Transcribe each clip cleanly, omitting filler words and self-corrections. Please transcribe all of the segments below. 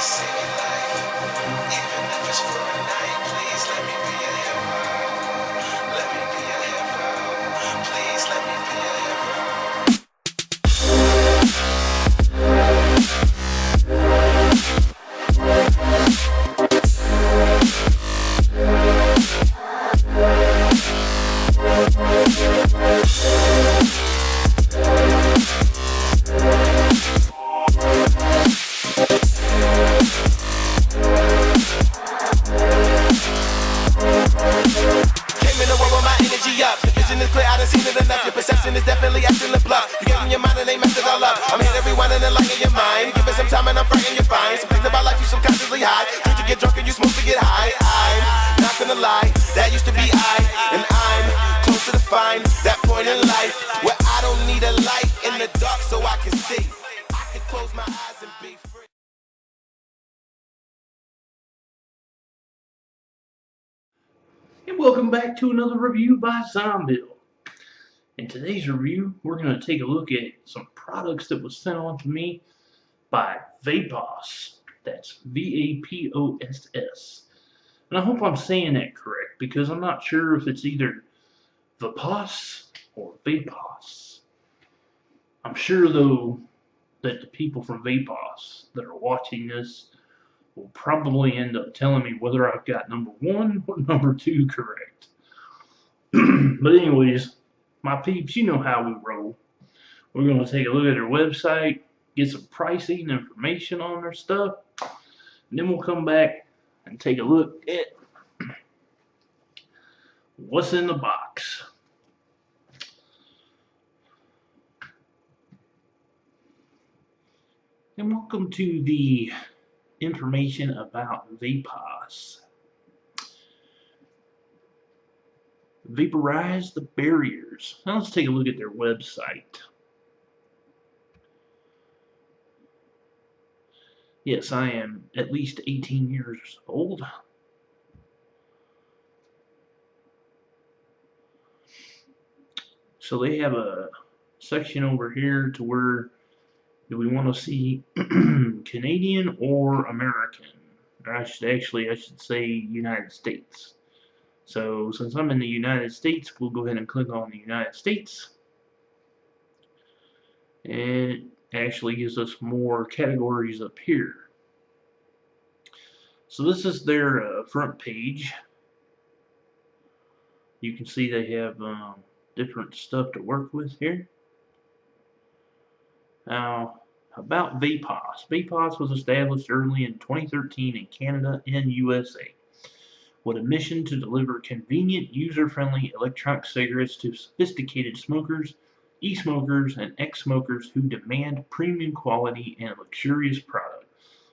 Cigalike, even if it's for a night, please let me be a hero. Let me be a hero. Please let me be a hero. Your perception is definitely acting the bluff. You get in your mind and they mess it all up. I'm here every one and then light in your mind. Give it some time and I'm frightened you're fine. Some things about life you subconsciously hide. Drink to get drunk and you smoke to get high. I'm not gonna lie, that used to be I. And I'm close to find that point in life where I don't need a light in the dark so I can see. I can close my eyes and be free. And welcome back to another review by Zombill. In today's review, we're going to take a look at some products that was sent on to me by Vaposs. That's Vaposs. And I hope I'm saying that correct because I'm not sure if it's either Vaposs or Vaposs. I'm sure though that the people from Vaposs that are watching this will probably end up telling me whether I've got number 1 or number 2 correct. But anyways, my peeps, you know how we roll. We're going to take a look at their website, get some pricing information on their stuff, and then we'll come back and take a look at what's in the box. And welcome to the information about Vaposs. Vaporize the barriers. Now let's take a look at their website. Yes, I am at least 18 years old. So they have a section over here to where do we want to see Canadian or American? Or I should say United States. So since I'm in the United States, we'll go ahead and click on the United States. And it actually gives us more categories up here. So this is their front page. You can see they have different stuff to work with here. Now, about Vaposs. Vaposs was established early in 2013 in Canada and USA with a mission to deliver convenient, user-friendly electronic cigarettes to sophisticated smokers, e-smokers, and ex-smokers who demand premium quality and luxurious product.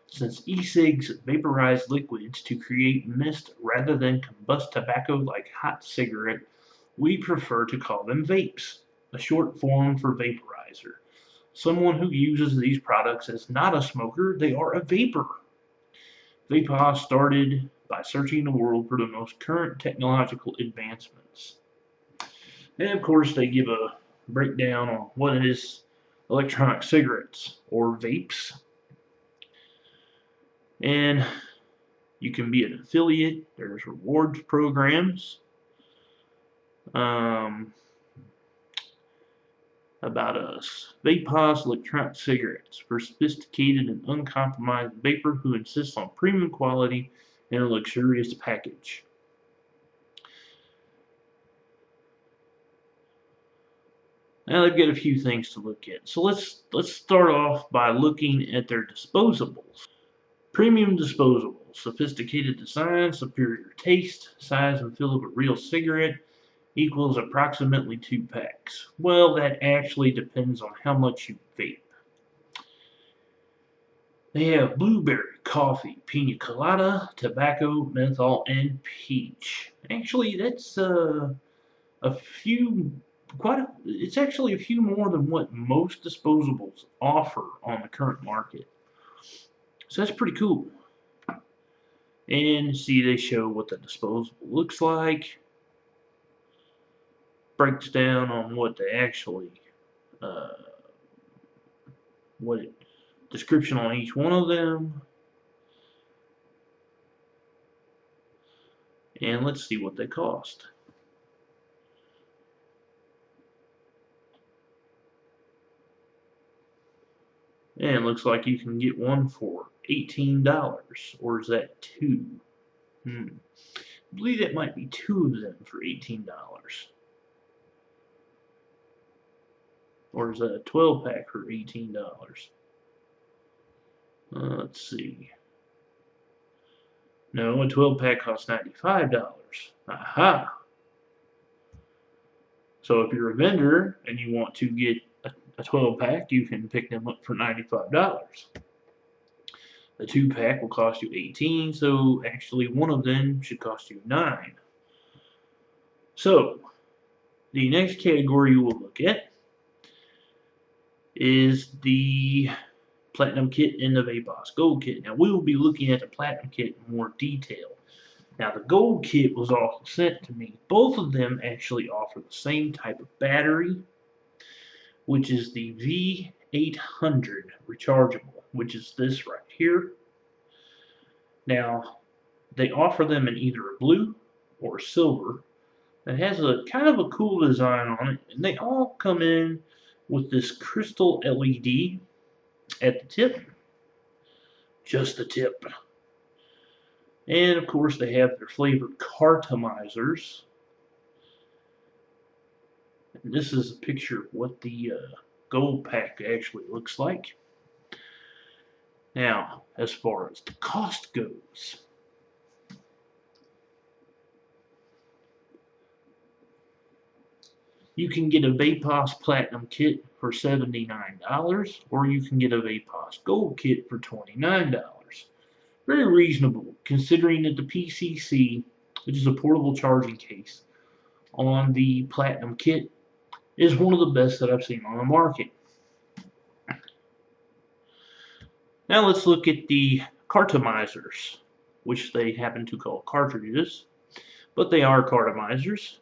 Since E-Cigs vaporize liquids to create mist rather than combust tobacco like hot cigarette, we prefer to call them vapes, a short form for vaporizer. Someone who uses these products is not a smoker, they are a vapor. Vaposs started by searching the world for the most current technological advancements. And of course they give a breakdown on what is electronic cigarettes or vapes. And you can be an affiliate. There's rewards programs. About us. Vaposs electronic cigarettes for sophisticated and uncompromised vapor who insists on premium quality and a luxurious package. Now they've got a few things to look at. So let's start off by looking at their disposables. Premium disposables, sophisticated design, superior taste, size and feel of a real cigarette equals approximately 2 packs. Well, that actually depends on how much you vape. They have blueberry, coffee, pina colada, tobacco, menthol, and peach. Actually, that's it's actually a few more than what most disposables offer on the current market. So that's pretty cool. And see, they show what the disposable looks like. Breaks down on what they actually, description on each one of them. And let's see what they cost. And it looks like you can get one for $18. Or is that two? I believe that might be two of them for $18. Or is that a 12 pack for $18? Let's see. No, a 12 pack costs $95. Aha! So if you're a vendor and you want to get a 12 pack, you can pick them up for $95. The 2 pack will cost you $18, so actually one of them should cost you $9. So the next category you will look at is the Platinum Kit and the Vaposs Gold Kit. Now we will be looking at the Platinum Kit in more detail. Now the Gold Kit was also sent to me. Both of them actually offer the same type of battery, which is the V800 rechargeable, which is this right here. Now they offer them in either a blue or a silver. It has a kind of a cool design on it, and they all come in with this crystal LED at the tip, just the tip. And of course they have their flavored Cartomizers. And this is a picture of what the gold pack actually looks like. Now, as far as the cost goes, you can get a Vaposs Platinum Kit for $79, or you can get a Vaposs Gold Kit for $29. Very reasonable, considering that the P.C.C, which is a portable charging case, on the Platinum Kit is one of the best that I've seen on the market. Now let's look at the Cartomizers, which they happen to call cartridges, but they are Cartomizers.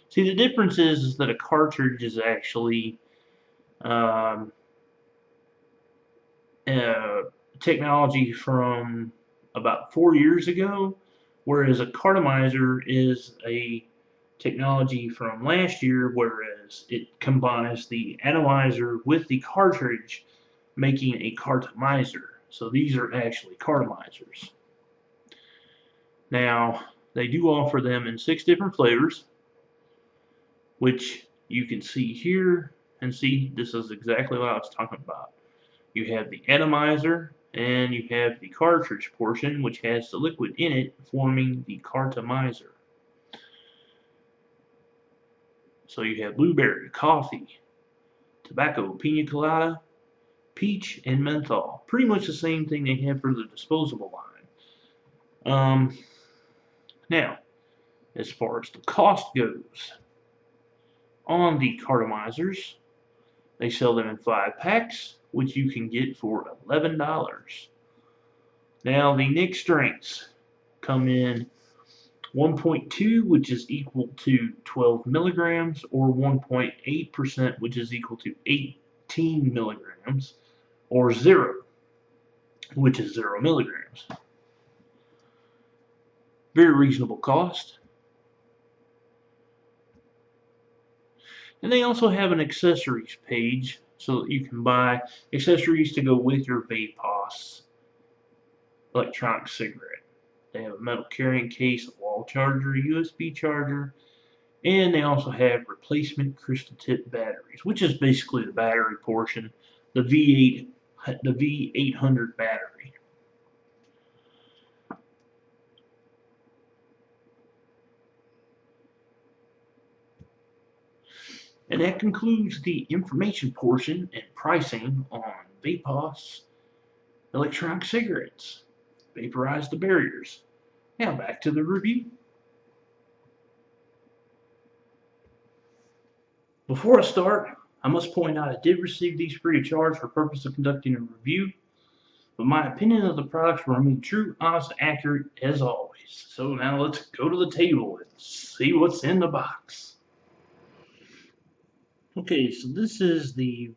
See, the difference is that a cartridge is actually technology from about 4 years ago, whereas a Cartomizer is a technology from last year, whereas it combines the atomizer with the cartridge, making a Cartomizer. So these are actually Cartomizers. Now, they do offer them in 6 different flavors, which you can see here, and see, this is exactly what I was talking about. You have the atomizer, and you have the cartridge portion, which has the liquid in it, forming the Cartomizer. So you have blueberry, coffee, tobacco, pina colada, peach, and menthol. Pretty much the same thing they have for the disposable line. Now, as far as the cost goes, on the Cartomizers, they sell them in 5 packs, which you can get for $11. Now, the Nick strengths come in 1.2, which is equal to 12 milligrams, or 1.8%, which is equal to 18 milligrams, or 0, which is 0 milligrams. Very reasonable cost. And they also have an accessories page so that you can buy accessories to go with your Vaposs electronic cigarette. They have a metal carrying case, a wall charger, a USB charger, and they also have replacement crystal tip batteries, which is basically the battery portion, the V800 battery. And that concludes the information portion and pricing on Vaposs electronic cigarettes. Vaporize the barriers. Now back to the review. Before I start, I must point out I did receive these free of charge for purpose of conducting a review, but my opinion of the products will remain true, honest, and accurate as always. So now let's go to the table and see what's in the box. Okay, so this is the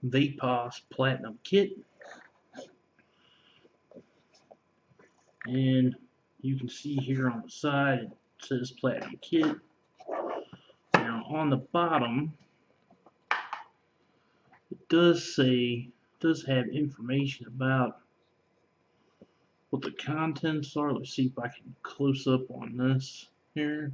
Vaposs Platinum Kit. And you can see here on the side it says Platinum Kit. Now on the bottom it does have information about what the contents are. Let's see if I can close up on this here.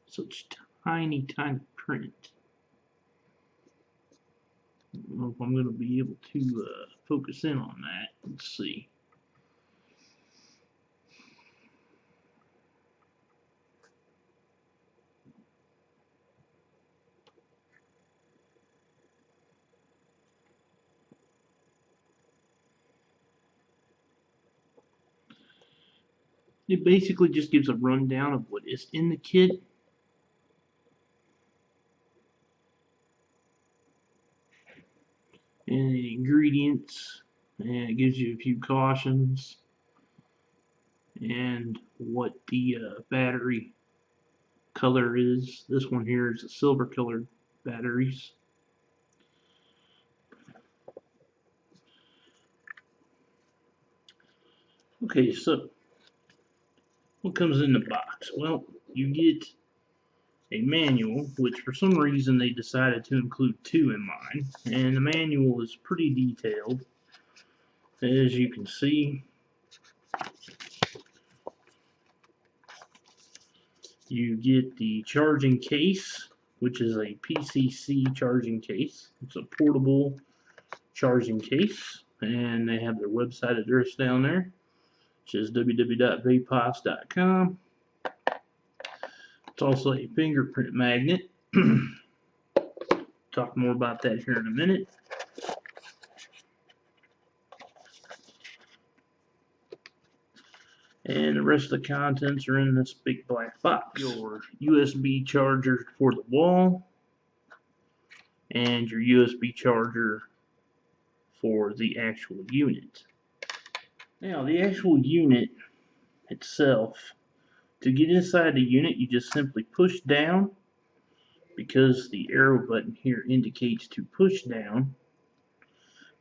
Such tiny print. I don't know if I'm going to be able to focus in on that. Let's see. It basically just gives a rundown of what is in the kit. And the ingredients, and it gives you a few cautions and what the battery color is. This one here is a silver colored batteries. Okay, so what comes in the box? Well, you get a manual, which for some reason they decided to include 2 in mine, and the manual is pretty detailed, as you can see. You get the charging case, which is a P.C.C charging case. It's a portable charging case, and they have their website address down there, which is www.vaposs.com. It's also a fingerprint magnet. Talk more about that here in a minute. And the rest of the contents are in this big black box. Your USB charger for the wall, and your USB charger for the actual unit. Now, the actual unit itself, to get inside the unit, you just simply push down, because the arrow button here indicates to push down.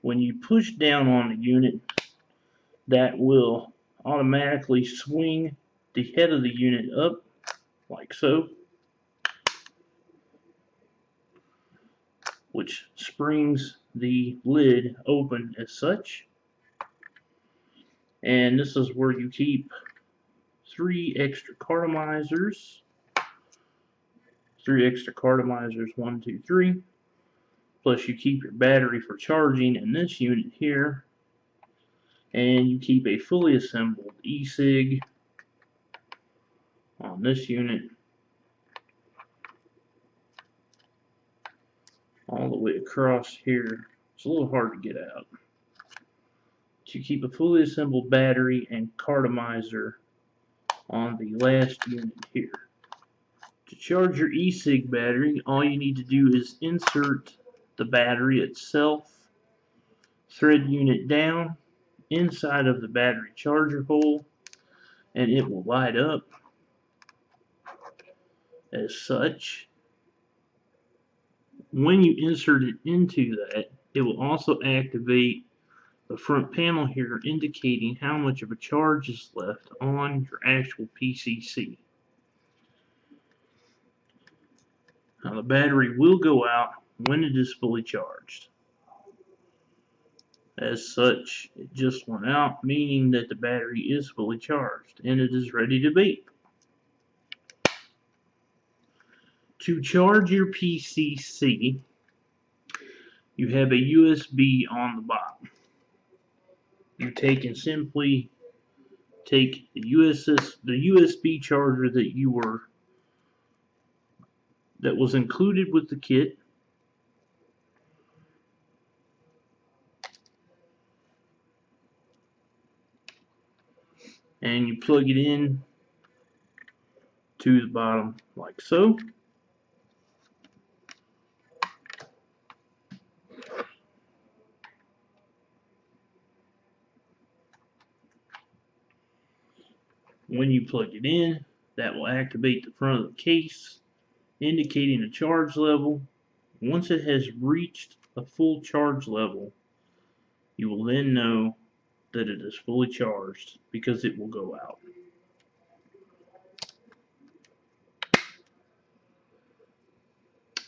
When you push down on the unit, that will automatically swing the head of the unit up, like so, which springs the lid open as such. And this is where you keep 3 extra cartomizers. 3 extra cartomizers, 1, 2, 3. Plus you keep your battery for charging in this unit here. And you keep a fully assembled E-Cig on this unit, all the way across here. It's a little hard to get out. But you keep a fully assembled battery and cartomizer on the last unit here. To charge your E-Cig battery, all you need to do is insert the battery itself, thread unit down inside of the battery charger hole, and it will light up as such. When you insert it into that, it will also activate the front panel here, indicating how much of a charge is left on your actual P.C.C. Now, the battery will go out when it is fully charged. As such, it just went out, meaning that the battery is fully charged and it is ready to vape. To charge your P.C.C, you have a USB on the bottom. You take and simply take the USB charger that was included with the kit, and you plug it in to the bottom like so. When you plug it in, that will activate the front of the case, indicating a charge level. Once it has reached a full charge level, you will then know that it is fully charged because it will go out.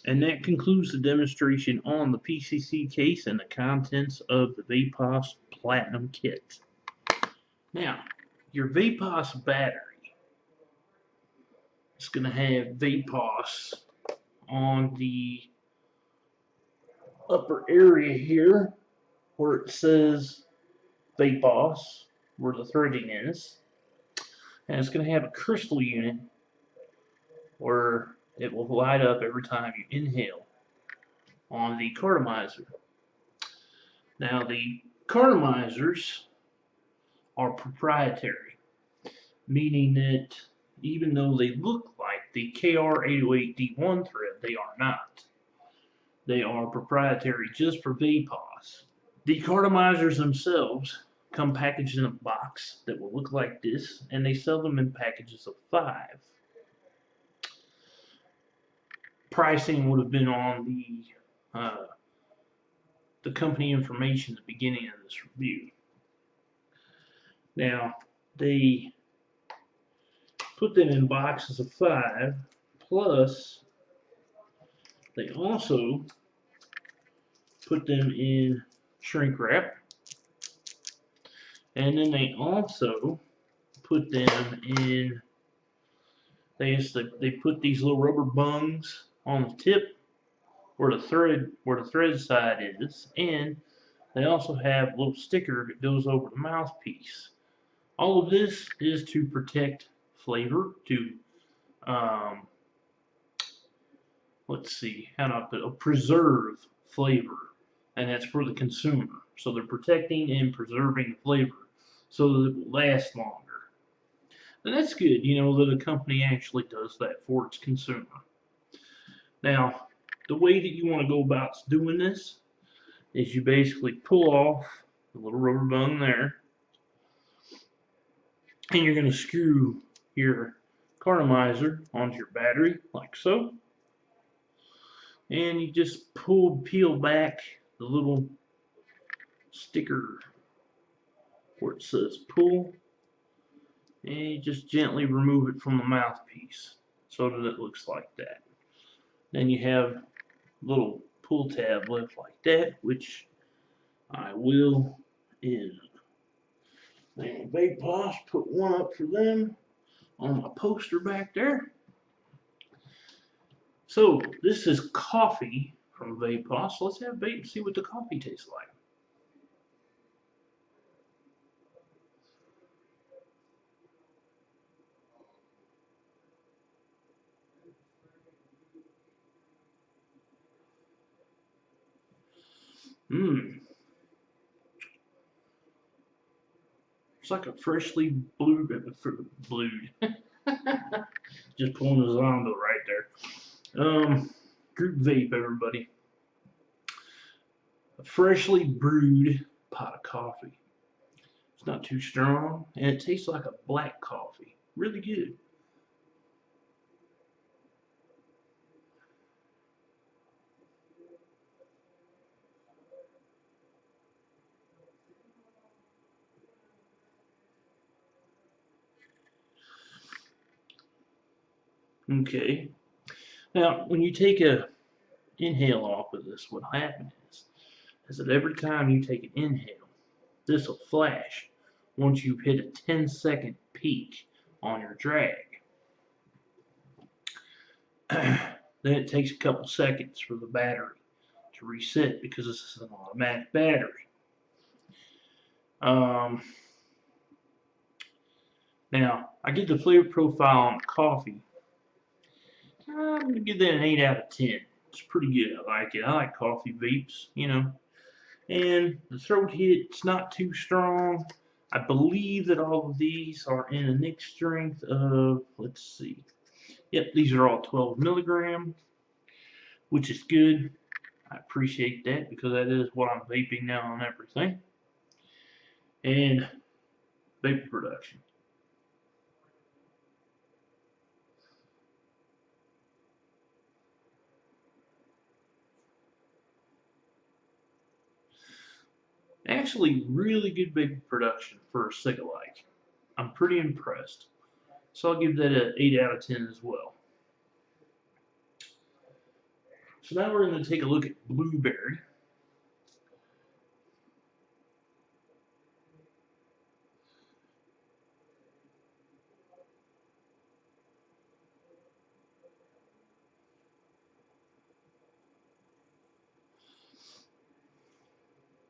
And that concludes the demonstration on the P.C.C case and the contents of the Vaposs Platinum Kit. Now, your Vaposs battery is going to have Vaposs on the upper area here where it says Vaposs, where the threading is. And it's going to have a crystal unit where it will light up every time you inhale on the Cartomizer. Now, the Cartomizers are proprietary, meaning that even though they look like the KR808D1 thread, they are not. They are proprietary just for Vaposs. The Cartomizers themselves come packaged in a box that will look like this, and they sell them in packages of 5. Pricing would have been on the company information at the beginning of this review. Now, they put them in boxes of 5, plus they also put them in shrink wrap, and then they also put them in, they put these little rubber bungs on the tip where the thread side is, and they also have a little sticker that goes over the mouthpiece. All of this is to protect flavor, to preserve flavor, and that's for the consumer. So they're protecting and preserving the flavor so that it will last longer. And that's good, you know, that a company actually does that for its consumer. Now, the way that you want to go about doing this is you basically pull off the little rubber bung there, and you're going to screw your Cartomizer onto your battery like so, and you just peel back the little sticker where it says pull, and you just gently remove it from the mouthpiece so that it looks like that. Then you have a little pull tab left like that, which I will in Vaposs put one up for them on my poster back there. So this is coffee from Vaposs. So let's have Vape and see what the coffee tastes like. Mmm. It's like a freshly brewed. Just pulling the Zombill right there. Group Vape, everybody. A freshly brewed pot of coffee. It's not too strong, and it tastes like a black coffee. Really good. Okay. Now, when you take a inhale off of this, what happens is that every time you take an inhale, this will flash once you've hit a 10-second peak on your drag. Then it takes a couple seconds for the battery to reset because this is an automatic battery. Now, I get the flavor profile on the coffee. I'm going to give that an 8 out of 10. It's pretty good. I like it. I like coffee vapes, you know. And the throat hit, it's not too strong. I believe that all of these are in a nick strength of, let's see. Yep, these are all 12 milligram, which is good. I appreciate that because that is what I'm vaping now on everything. And vapor production. Actually, really good vape production for a Cigalike. I'm pretty impressed. So I'll give that an 8 out of 10 as well. So now we're going to take a look at Blueberry.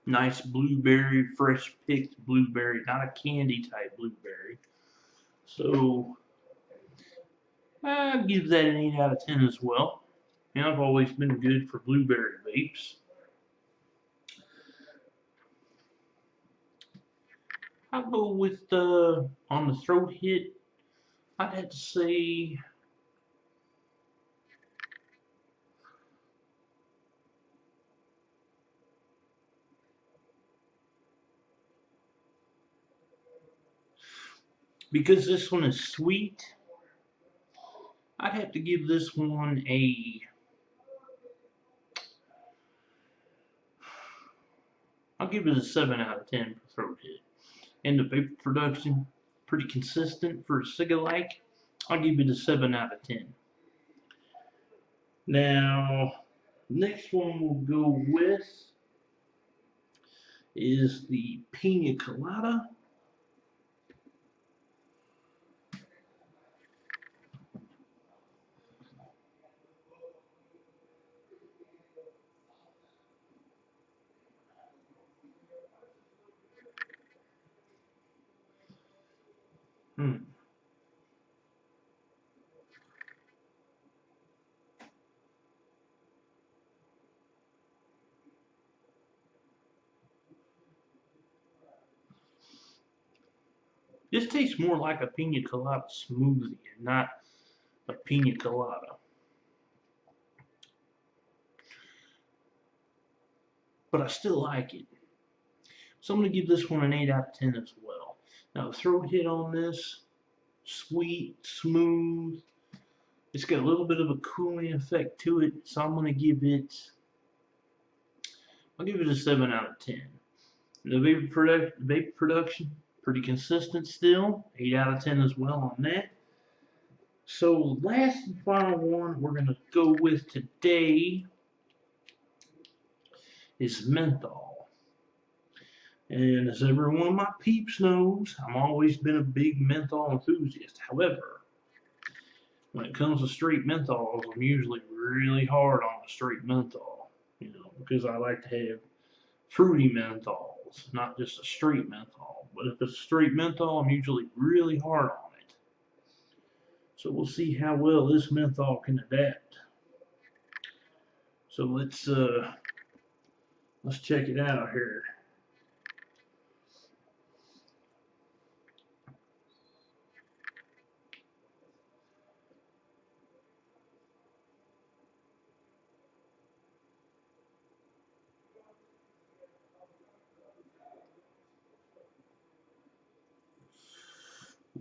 Nice blueberry, fresh picked blueberry, not a candy type blueberry. So I'll give that an 8 out of 10 as well. And I've always been good for blueberry vapes. I'll go with on the throat hit, I'd have to say because this one is sweet, I'd have to give this one I'll give it a 7 out of 10 for throat hit. And the vape production, pretty consistent for a Cigalike. I'll give it a 7 out of 10. Now, next one we'll go with is the Pina colada. This tastes more like a pina colada smoothie and not a pina colada. But I still like it. So I'm going to give this one an 8 out of 10 as well. Now, the throat hit on this, sweet, smooth. It's got a little bit of a cooling effect to it, so I'm going to give it, I'll give it a 7 out of 10. The vape production, pretty consistent still, 8 out of 10 as well on that. So last and final one we're going to go with today is Menthol. And as every one of my peeps knows, I've always been a big menthol enthusiast. However, when it comes to straight menthols, I'm usually really hard on a straight menthol, because I like to have fruity menthols, not just a straight menthol. But if it's a straight menthol, I'm usually really hard on it. So we'll see how well this menthol can adapt. So let's check it out here.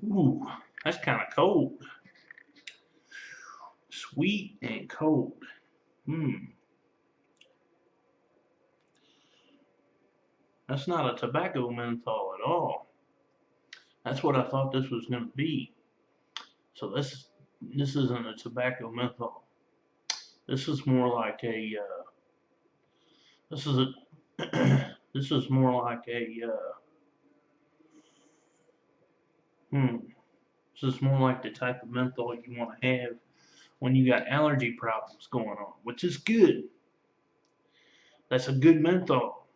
Ooh, that's kind of cold. Sweet and cold. That's not a tobacco menthol at all. That's what I thought this was going to be. So this isn't a tobacco menthol. This is more like a this is a this is more like a this is more like the type of menthol you want to have when you got allergy problems going on, which is good. That's a good menthol.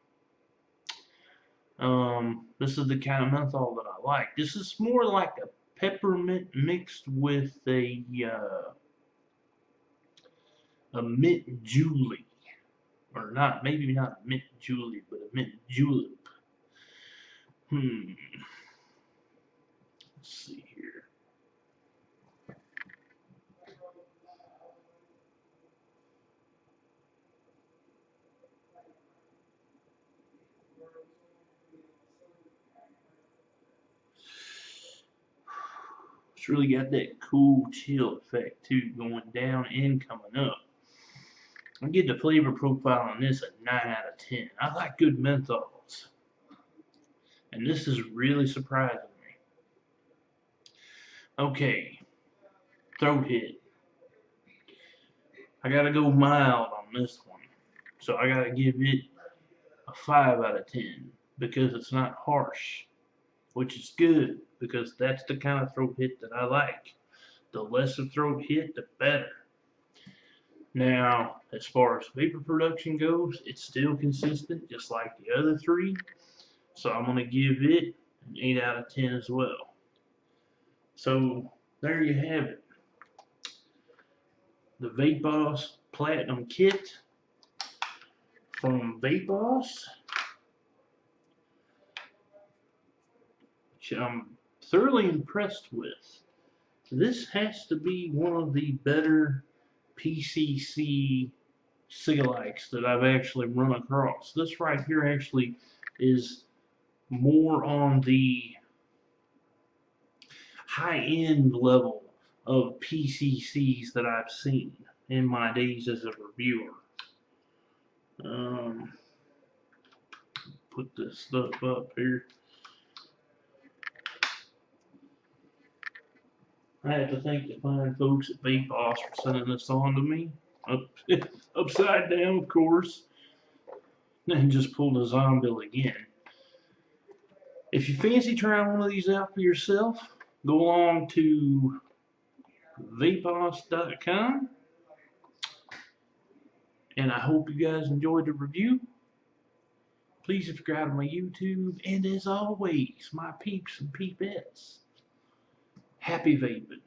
This is the kind of menthol that I like. This is more like a peppermint mixed with a mint julep, or not, maybe not mint julep, but a mint julep. Let's see here. It's really got that cool chill effect too, going down and coming up. I get the flavor profile on this a 9 out of 10. I like good menthols. And this is really surprising me. Okay, throat hit. I gotta go mild on this one. So I gotta give it a 5 out of 10 because it's not harsh, which is good because that's the kind of throat hit that I like. The less the throat hit, the better. Now, as far as vapor production goes, it's still consistent, just like the other three. So I'm going to give it an 8 out of 10 as well. So there you have it. The Vaposs Platinum Kit from Vaposs, which I'm thoroughly impressed with. This has to be one of the better P.C.C. Cigalikes that I've actually run across. This right here actually is more on the high-end level of P.C.Cs that I've seen in my days as a reviewer. Put this stuff up here. I have to thank the fine folks at Vaposs for sending this on to me. Upside down, of course. And just pulled a Zombill again. If you fancy trying one of these out for yourself, go along to vaposs.com. And I hope you guys enjoyed the review. Please subscribe to my YouTube. And as always, my peeps and peepettes, happy vaping.